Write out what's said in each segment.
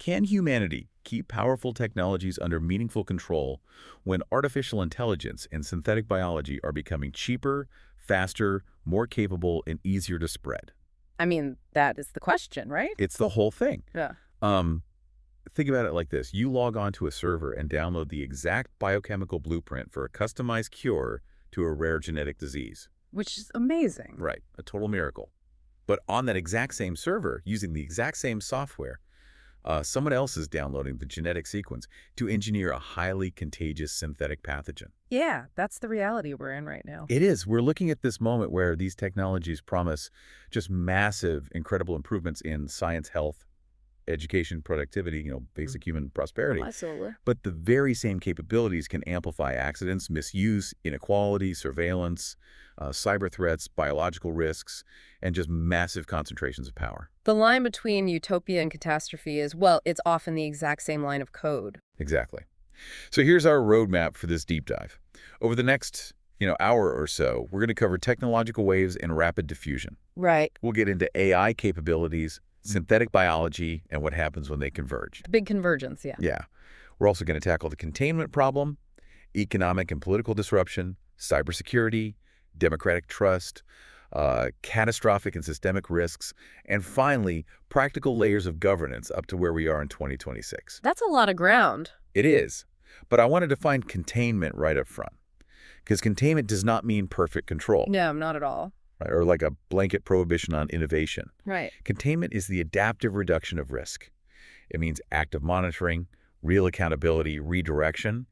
Can humanity keep powerful technologies under meaningful control when artificial intelligence and synthetic biology are becoming cheaper, faster, more capable, and easier to spread? I mean, that is the question, right? It's the whole thing. Yeah. Think about it like this. You log onto a server and download the exact biochemical blueprint for a customized cure to a rare genetic disease. Which is amazing. Right, a total miracle. But on that exact same server, using the exact same software, someone else is downloading the genetic sequence to engineer a highly contagious synthetic pathogen. Yeah, that's the reality we're in right now. It is. We're looking at this moment where these technologies promise just massive, incredible improvements in science, health, education, productivity, basic human prosperity. Absolutely. But the very same capabilities can amplify accidents, misuse, inequality, surveillance, cyber threats, biological risks, and just massive concentrations of power. The line between utopia and catastrophe is, well, it's often the exact same line of code. Exactly. So here's our roadmap for this deep dive. Over the next hour or so, we're going to cover technological waves and rapid diffusion. Right. We'll get into AI capabilities, synthetic biology, and what happens when they converge. The big convergence, yeah. Yeah. We're also going to tackle the containment problem, economic and political disruption, cybersecurity, democratic trust, catastrophic and systemic risks, and finally, practical layers of governance up to where we are in 2026. That's a lot of ground. It is. But I want to define containment right up front, because containment does not mean perfect control. No, not at all. Right? Or like a blanket prohibition on innovation. Right. Containment is the adaptive reduction of risk. It means active monitoring, real accountability, redirection,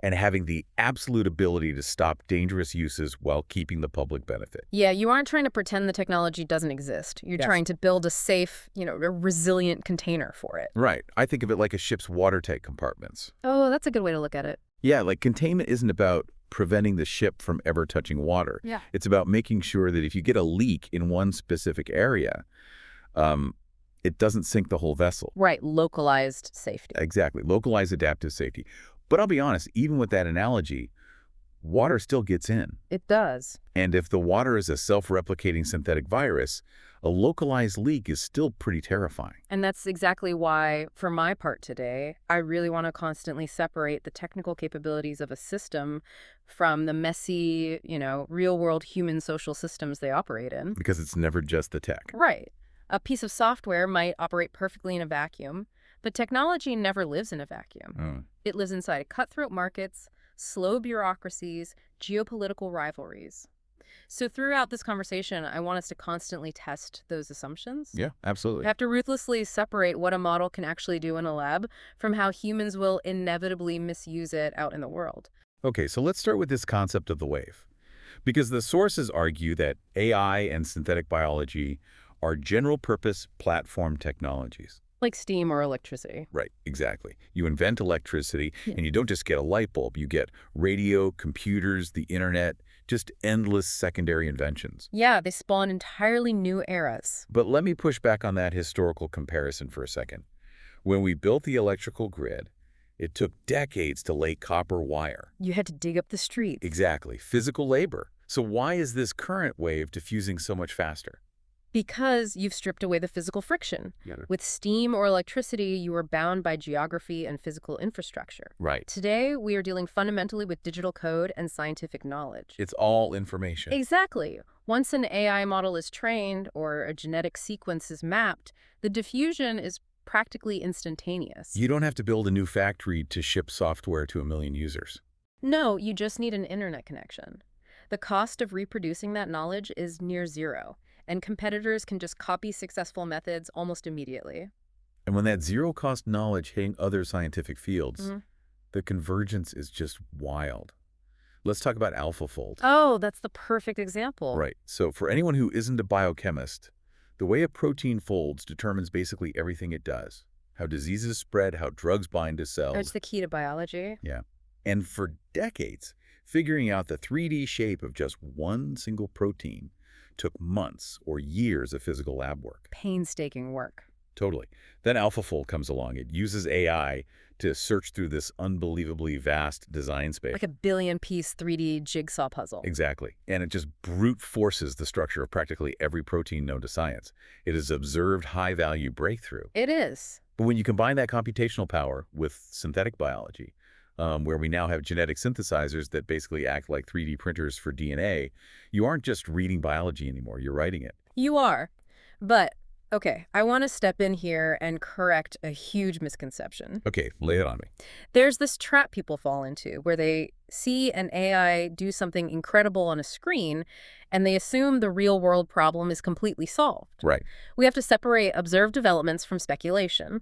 and having the absolute ability to stop dangerous uses while keeping the public benefit. Yeah, you aren't trying to pretend the technology doesn't exist. You're trying to build a safe, a resilient container for it. Right. I think of it like a ship's watertight compartments. Oh, that's a good way to look at it. Yeah, like containment isn't about preventing the ship from ever touching water. Yeah. It's about making sure that if you get a leak in one specific area, it doesn't sink the whole vessel. Right, localized safety. Exactly, localized adaptive safety. But I'll be honest, even with that analogy, water still gets in. It does. And if the water is a self-replicating synthetic virus, a localized leak is still pretty terrifying. And that's exactly why, for my part today, I really want to constantly separate the technical capabilities of a system from the messy, real-world human social systems they operate in. Because it's never just the tech. Right. A piece of software might operate perfectly in a vacuum, but technology never lives in a vacuum. It lives inside cutthroat markets, slow bureaucracies, geopolitical rivalries. So throughout this conversation, I want us to constantly test those assumptions. Yeah, absolutely. We have to ruthlessly separate what a model can actually do in a lab from how humans will inevitably misuse it out in the world. Okay, so let's start with this concept of the wave. Because the sources argue that AI and synthetic biology are general-purpose platform technologies. Like steam or electricity. Right, exactly. You invent electricity, and you don't just get a light bulb. You get radio, computers, the internet, just endless secondary inventions. Yeah, they spawn entirely new eras. But let me push back on that historical comparison for a second. When we built the electrical grid, it took decades to lay copper wire. You had to dig up the streets. Exactly, physical labor. So why is this current wave diffusing so much faster? Because you've stripped away the physical friction. With steam or electricity, you are bound by geography and physical infrastructure. Right. Today, we are dealing fundamentally with digital code and scientific knowledge. It's all information. Exactly. Once an AI model is trained or a genetic sequence is mapped, the diffusion is practically instantaneous. You don't have to build a new factory to ship software to 1 million users. No, you just need an internet connection. The cost of reproducing that knowledge is near zero, and competitors can just copy successful methods almost immediately. And when that zero-cost knowledge hitting other scientific fields, the convergence is just wild. Let's talk about AlphaFold. Oh, that's the perfect example. Right. So for anyone who isn't a biochemist, the way a protein folds determines basically everything it does. How diseases spread, how drugs bind to cells. It's the key to biology. Yeah. And for decades, figuring out the 3D shape of just one single protein took months or years of physical lab work. Painstaking work. Totally. Then AlphaFold comes along. It uses AI to search through this unbelievably vast design space. Like a billion-piece 3D jigsaw puzzle. Exactly. And it just brute forces the structure of practically every protein known to science. It is observed high-value breakthrough. It is. But when you combine that computational power with synthetic biology, where we now have genetic synthesizers that basically act like 3D printers for DNA, you aren't just reading biology anymore, you're writing it. You are. But, okay, I want to step in here and correct a huge misconception. Okay, lay it on me. There's this trap people fall into where they see an AI do something incredible on a screen and they assume the real-world problem is completely solved. Right. We have to separate observed developments from speculation.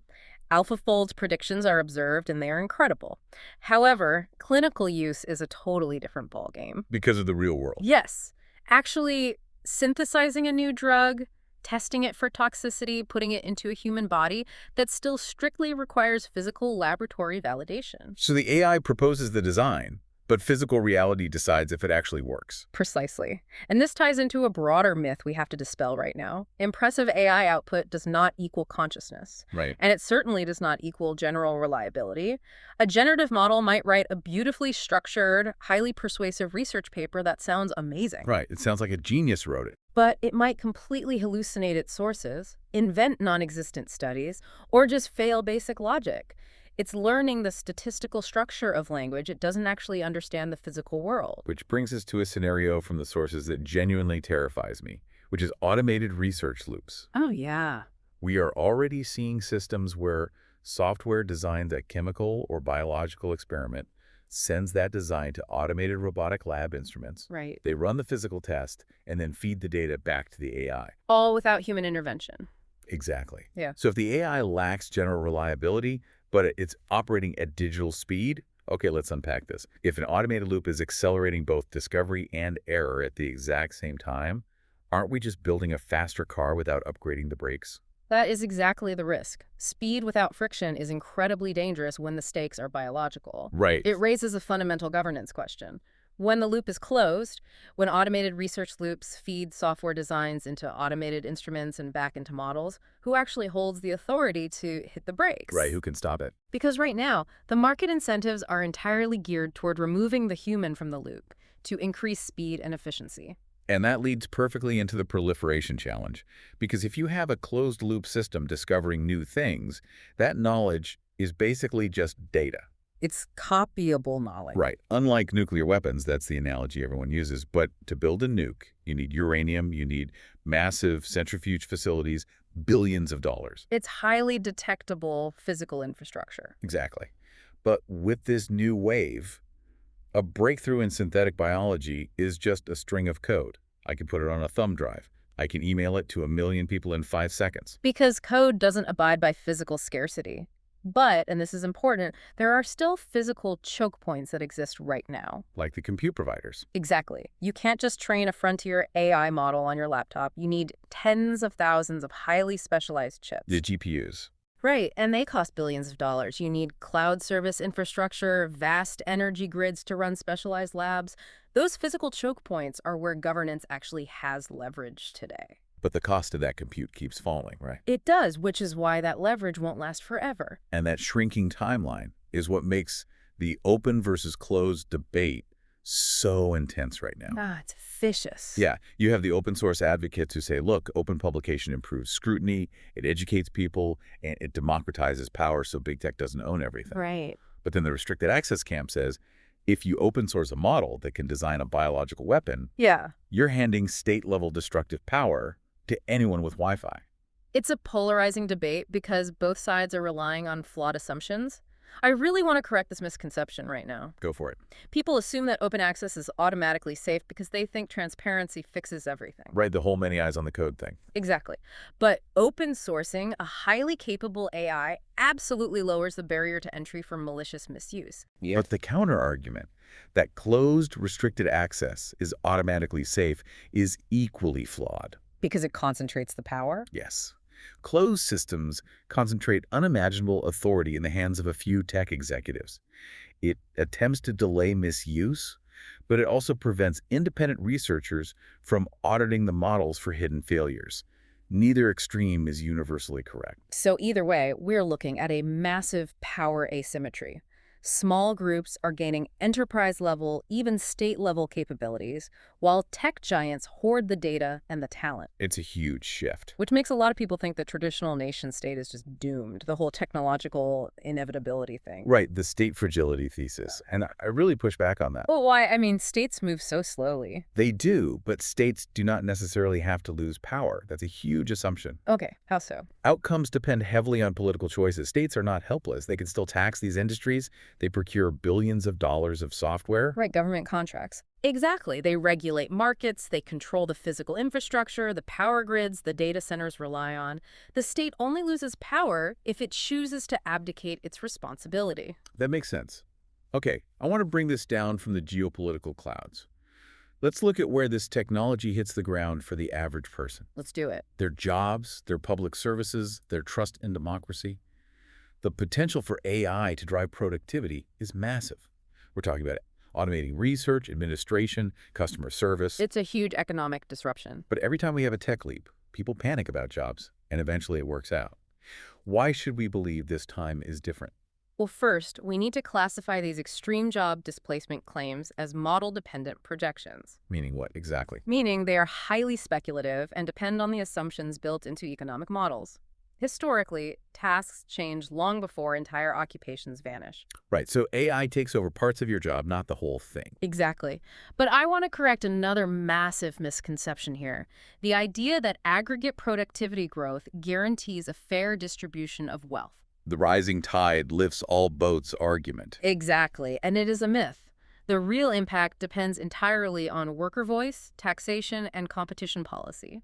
AlphaFold's predictions are observed and they are incredible. However, clinical use is a totally different ballgame. Because of the real world. Yes. Actually, synthesizing a new drug, testing it for toxicity, putting it into a human body, that still strictly requires physical laboratory validation. So the AI proposes the design, but physical reality decides if it actually works. Precisely. And this ties into a broader myth we have to dispel right now. Impressive AI output does not equal consciousness. Right. And it certainly does not equal general reliability. A generative model might write a beautifully structured, highly persuasive research paper that sounds amazing. Right. It sounds like a genius wrote it. But it might completely hallucinate its sources, invent non-existent studies, or just fail basic logic. It's learning the statistical structure of language. It doesn't actually understand the physical world. Which brings us to a scenario from the sources that genuinely terrifies me, which is automated research loops. Oh, yeah. We are already seeing systems where software designs a chemical or biological experiment, sends that design to automated robotic lab instruments. Right. They run the physical test and then feed the data back to the AI. All without human intervention. Exactly. Yeah. So if the AI lacks general reliability, but it's operating at digital speed, okay, let's unpack this. If an automated loop is accelerating both discovery and error at the exact same time, aren't we just building a faster car without upgrading the brakes? That is exactly the risk. Speed without friction is incredibly dangerous when the stakes are biological. Right. It raises a fundamental governance question. When the loop is closed, when automated research loops feed software designs into automated instruments and back into models, who actually holds the authority to hit the brakes? Right, who can stop it? Because right now, the market incentives are entirely geared toward removing the human from the loop to increase speed and efficiency. And that leads perfectly into the proliferation challenge. Because if you have a closed-loop system discovering new things, that knowledge is basically just data. It's copyable knowledge. Right. Unlike nuclear weapons, that's the analogy everyone uses. But to build a nuke, you need uranium, you need massive centrifuge facilities, billions of dollars. It's highly detectable physical infrastructure. Exactly. But with this new wave, a breakthrough in synthetic biology is just a string of code. I can put it on a thumb drive. I can email it to 1 million people in 5 seconds. Because code doesn't abide by physical scarcity. But, and this is important, there are still physical choke points that exist right now. Like the compute providers. Exactly. You can't just train a frontier AI model on your laptop. You need tens of thousands of highly specialized chips. The GPUs. Right, and they cost billions of dollars. You need cloud service infrastructure, vast energy grids to run specialized labs. Those physical choke points are where governance actually has leverage today. But the cost of that compute keeps falling, right? It does, which is why that leverage won't last forever. And that shrinking timeline is what makes the open versus closed debate so intense right now. It's vicious. Yeah, you have the open source advocates who say, look, open publication improves scrutiny, it educates people, and it democratizes power so big tech doesn't own everything. Right. But then the restricted access camp says, if you open source a model that can design a biological weapon, you're handing state-level destructive power to anyone with Wi-Fi. It's a polarizing debate because both sides are relying on flawed assumptions. I really want to correct this misconception right now. Go for it. People assume that open access is automatically safe because they think transparency fixes everything. Right, the whole many eyes on the code thing. Exactly. But open sourcing a highly capable AI absolutely lowers the barrier to entry for malicious misuse. Yeah. But the counter-argument that closed, restricted access is automatically safe is equally flawed. Because it concentrates the power? Yes. Closed systems concentrate unimaginable authority in the hands of a few tech executives. It attempts to delay misuse, but it also prevents independent researchers from auditing the models for hidden failures. Neither extreme is universally correct. So either way, we're looking at a massive power asymmetry. Small groups are gaining enterprise-level, even state-level capabilities, while tech giants hoard the data and the talent. It's a huge shift. Which makes a lot of people think the traditional nation-state is just doomed, the whole technological inevitability thing. Right, the state fragility thesis. And I really push back on that. Well, why? I mean, states move so slowly. They do, but states do not necessarily have to lose power. That's a huge assumption. Okay, how so? Outcomes depend heavily on political choices. States are not helpless. They can still tax these industries. They procure billions of dollars of software. Right, government contracts. Exactly. They regulate markets, they control the physical infrastructure, the power grids the data centers rely on. The state only loses power if it chooses to abdicate its responsibility. That makes sense. Okay, I want to bring this down from the geopolitical clouds. Let's look at where this technology hits the ground for the average person. Let's do it. Their jobs, their public services, their trust in democracy. The potential for AI to drive productivity is massive. We're talking about automating research, administration, customer service. It's a huge economic disruption. But every time we have a tech leap, people panic about jobs, and eventually it works out. Why should we believe this time is different? Well, first, we need to classify these extreme job displacement claims as model-dependent projections. Meaning what exactly? Meaning they are highly speculative and depend on the assumptions built into economic models. Historically, tasks change long before entire occupations vanish. Right, so AI takes over parts of your job, not the whole thing. Exactly. But I want to correct another massive misconception here. The idea that aggregate productivity growth guarantees a fair distribution of wealth. The rising tide lifts all boats argument. Exactly, and it is a myth. The real impact depends entirely on worker voice, taxation, and competition policy.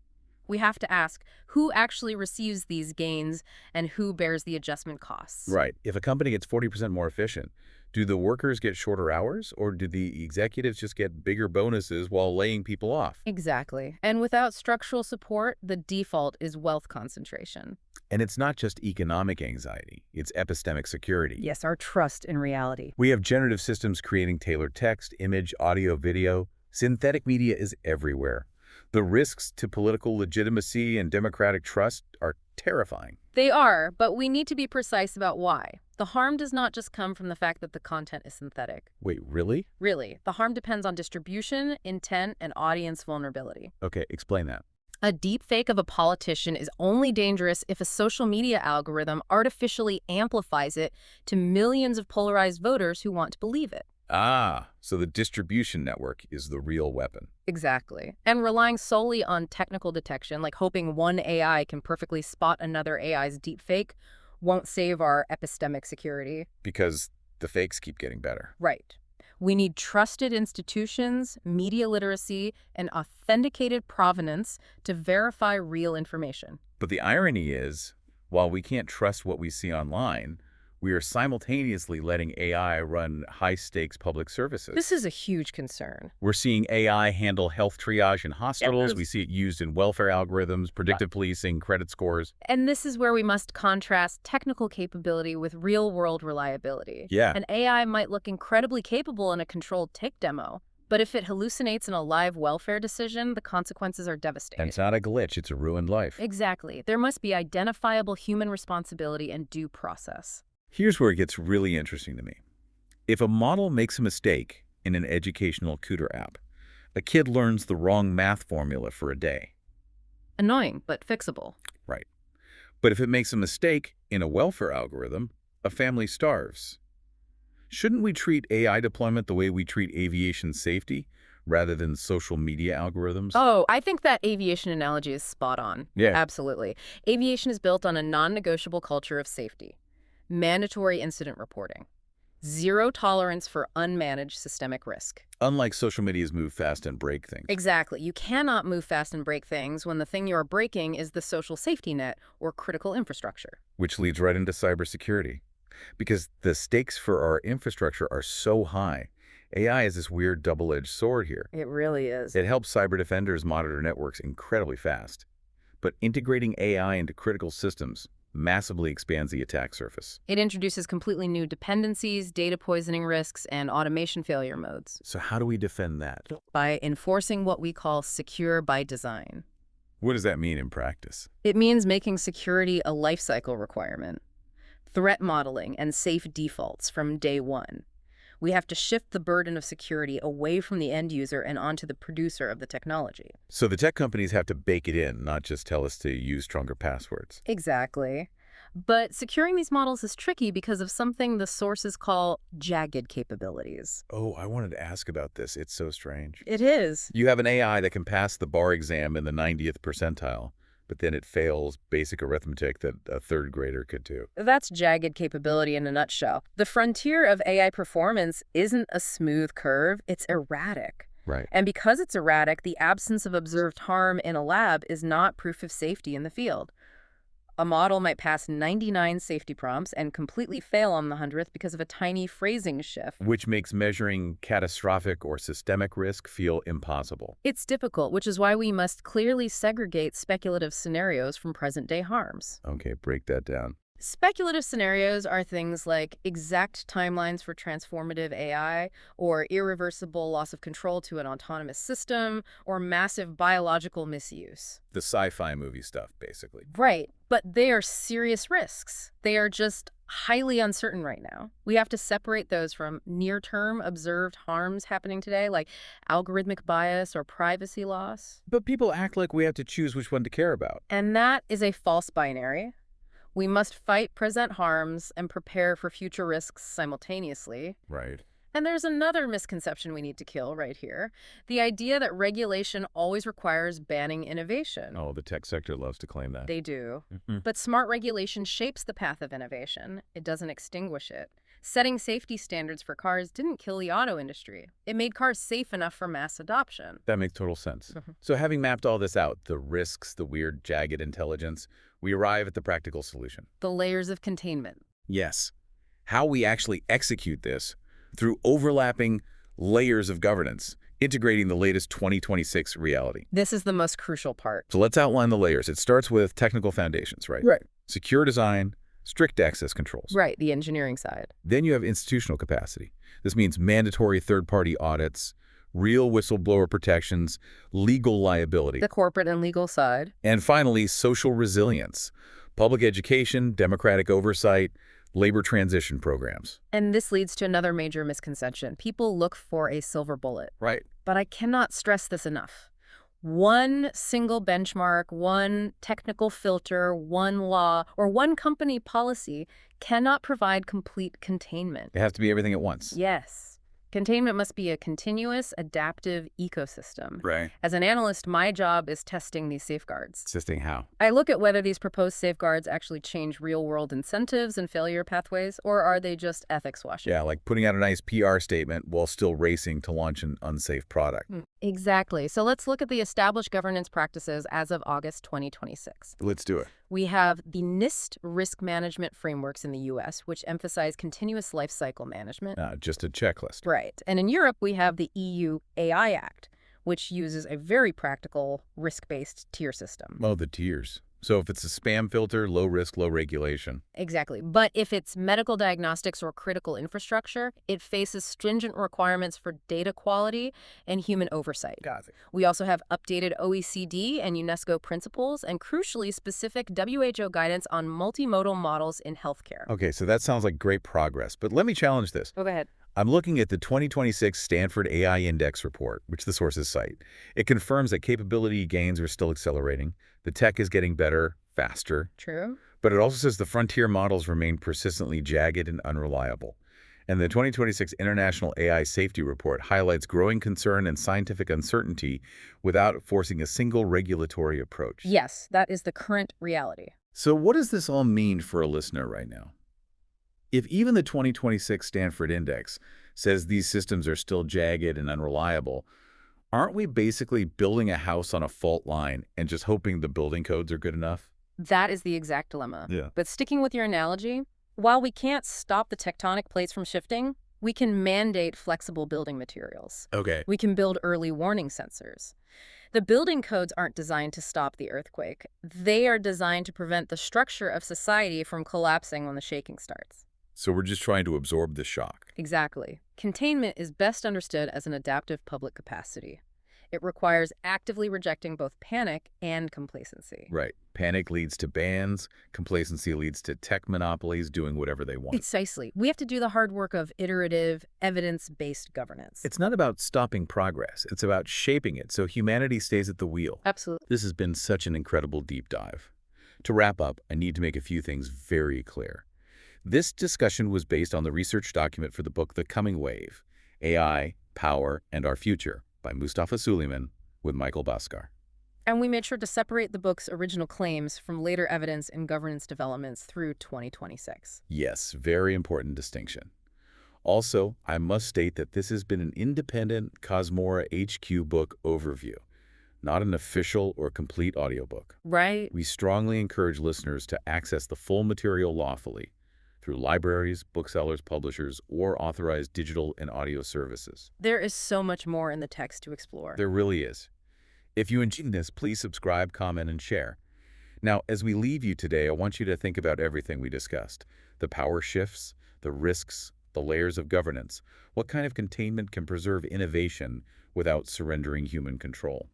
We have to ask who actually receives these gains and who bears the adjustment costs. Right. If a company gets 40% more efficient, do the workers get shorter hours, or do the executives just get bigger bonuses while laying people off? Exactly. And without structural support, the default is wealth concentration. And it's not just economic anxiety, it's epistemic security. Yes, our trust in reality. We have generative systems creating tailored text, image, audio, video. Synthetic media is everywhere. The risks to political legitimacy and democratic trust are terrifying. They are, but we need to be precise about why. The harm does not just come from the fact that the content is synthetic. Wait, really? Really, the harm depends on distribution, intent, and audience vulnerability. Okay, explain that. A deepfake of a politician is only dangerous if a social media algorithm artificially amplifies it to millions of polarized voters who want to believe it. Ah, so the distribution network is the real weapon. Exactly. And relying solely on technical detection, like hoping one AI can perfectly spot another AI's deepfake, won't save our epistemic security. Because the fakes keep getting better. Right. We need trusted institutions, media literacy, and authenticated provenance to verify real information. But the irony is, while we can't trust what we see online, we are simultaneously letting AI run high-stakes public services. This is a huge concern. We're seeing AI handle health triage in hospitals. Yes. We see it used in welfare algorithms, predictive policing, credit scores. And this is where we must contrast technical capability with real-world reliability. Yeah. An AI might look incredibly capable in a controlled tick demo, but if it hallucinates in a live welfare decision, the consequences are devastating. And it's not a glitch, it's a ruined life. Exactly. There must be identifiable human responsibility and due process. Here's where it gets really interesting to me. If a model makes a mistake in an educational tutor app, a kid learns the wrong math formula for a day. Annoying, but fixable. Right. But if it makes a mistake in a welfare algorithm, a family starves. Shouldn't we treat AI deployment the way we treat aviation safety, rather than social media algorithms? Oh, I think that aviation analogy is spot on. Yeah. Absolutely. Aviation is built on a non-negotiable culture of safety. Mandatory incident reporting. Zero tolerance for unmanaged systemic risk. Unlike social media's move fast and break things. Exactly. You cannot move fast and break things when the thing you're breaking is the social safety net or critical infrastructure. Which leads right into cybersecurity. Because the stakes for our infrastructure are so high, AI is this weird double-edged sword here. It really is. It helps cyber defenders monitor networks incredibly fast. But integrating AI into critical systems massively expands the attack surface. It introduces completely new dependencies, data poisoning risks, and automation failure modes. So how do we defend that? By enforcing what we call secure by design. What does that mean in practice? It means making security a life cycle requirement. threat modeling, and safe defaults from day one. We have to shift the burden of security away from the end user and onto the producer of the technology. So the tech companies have to bake it in, not just tell us to use stronger passwords. Exactly. But securing these models is tricky because of something the sources call jagged capabilities. Oh, I wanted to ask about this. It's so strange. It is. You have an AI that can pass the bar exam in the 90th percentile, but then it fails basic arithmetic that a third grader could do. That's jagged capability in a nutshell. The frontier of AI performance isn't a smooth curve, it's erratic. Right. And because it's erratic, the absence of observed harm in a lab is not proof of safety in the field. A model might pass 99 safety prompts and completely fail on the 100th because of a tiny phrasing shift. Which makes measuring catastrophic or systemic risk feel impossible. It's difficult, which is why we must clearly segregate speculative scenarios from present-day harms. Okay, break that down. Speculative scenarios are things like exact timelines for transformative AI, or irreversible loss of control to an autonomous system, or massive biological misuse. The sci-fi movie stuff, basically. Right, but they are serious risks. They are just highly uncertain right now. We have to separate those from near-term observed harms happening today, like algorithmic bias or privacy loss. But people act like we have to choose which one to care about. And that is a false binary. We must fight present harms and prepare for future risks simultaneously. Right. And there's another misconception we need to kill right here. The idea that regulation always requires banning innovation. Oh, the tech sector loves to claim that. They do. Mhm. But smart regulation shapes the path of innovation. It doesn't extinguish it. Setting safety standards for cars didn't kill the auto industry. It made cars safe enough for mass adoption. That makes total sense. Mhm. So having mapped all this out, the risks, the weird, jagged intelligence, we arrive at the practical solution. The layers of containment. Yes. How we actually execute this through overlapping layers of governance, integrating the latest 2026 reality. This is the most crucial part. So let's outline the layers. It starts with technical foundations, right? Right. Secure design, strict access controls. Right, the engineering side. Then you have institutional capacity. This means mandatory third-party audits, real whistleblower protections, legal liability. The corporate and legal side. And finally, social resilience, public education, democratic oversight, labor transition programs. And this leads to another major misconception. People look for a silver bullet. Right. But I cannot stress this enough. One single benchmark, one technical filter, one law, or one company policy cannot provide complete containment. It has to be everything at once. Yes. Containment must be a continuous, adaptive ecosystem. Right. As an analyst, my job is testing these safeguards. Assisting how? I look at whether these proposed safeguards actually change real-world incentives and failure pathways, or are they just ethics washing? Yeah, like putting out a nice PR statement while still racing to launch an unsafe product. Exactly. So let's look at the established governance practices as of August 2026. Let's do it. We have the NIST risk management frameworks in the U.S., which emphasize continuous life cycle management. Just a checklist. Right. And in Europe, we have the EU AI Act, which uses a very practical risk-based tier system. Oh, the tiers. So if it's a spam filter, low risk, low regulation. Exactly. But if it's medical diagnostics or critical infrastructure, it faces stringent requirements for data quality and human oversight. Got it. We also have updated OECD and UNESCO principles and, crucially, specific WHO guidance on multimodal models in healthcare. Okay, so that sounds like great progress, but let me challenge this. Go ahead. I'm looking at the 2026 Stanford AI Index report, which the sources cite. It confirms that capability gains are still accelerating. The tech is getting better, faster. True. But it also says the frontier models remain persistently jagged and unreliable. And the 2026 International AI Safety Report highlights growing concern and scientific uncertainty without forcing a single regulatory approach. Yes, that is the current reality. So what does this all mean for a listener right now? If even the 2026 Stanford Index says these systems are still jagged and unreliable, aren't we basically building a house on a fault line and just hoping the building codes are good enough? That is the exact dilemma. Yeah. But sticking with your analogy, while we can't stop the tectonic plates from shifting, we can mandate flexible building materials. Okay. We can build early warning sensors. The building codes aren't designed to stop the earthquake. They are designed to prevent the structure of society from collapsing when the shaking starts. So we're just trying to absorb the shock. Exactly. Containment is best understood as an adaptive public capacity. It requires actively rejecting both panic and complacency. Right. Panic leads to bans. Complacency leads to tech monopolies doing whatever they want. Precisely. We have to do the hard work of iterative, evidence-based governance. It's not about stopping progress. It's about shaping it so humanity stays at the wheel. Absolutely. This has been such an incredible deep dive. To wrap up, I need to make a few things very clear. This discussion was based on the research document for the book The Coming Wave, AI, Power, and Our Future by Mustafa Suleyman with Michael Bhaskar. And we made sure to separate the book's original claims from later evidence and governance developments through 2026. Yes, very important distinction. Also, I must state that this has been an independent COSMORA HQ book overview, not an official or complete audiobook. Right. We strongly encourage listeners to access the full material lawfully through libraries, booksellers, publishers, or authorized digital and audio services. There is so much more in the text to explore. There really is. If you enjoyed this, please subscribe, comment, and share. Now, as we leave you today, I want you to think about everything we discussed. The power shifts, the risks, the layers of governance. What kind of containment can preserve innovation without surrendering human control?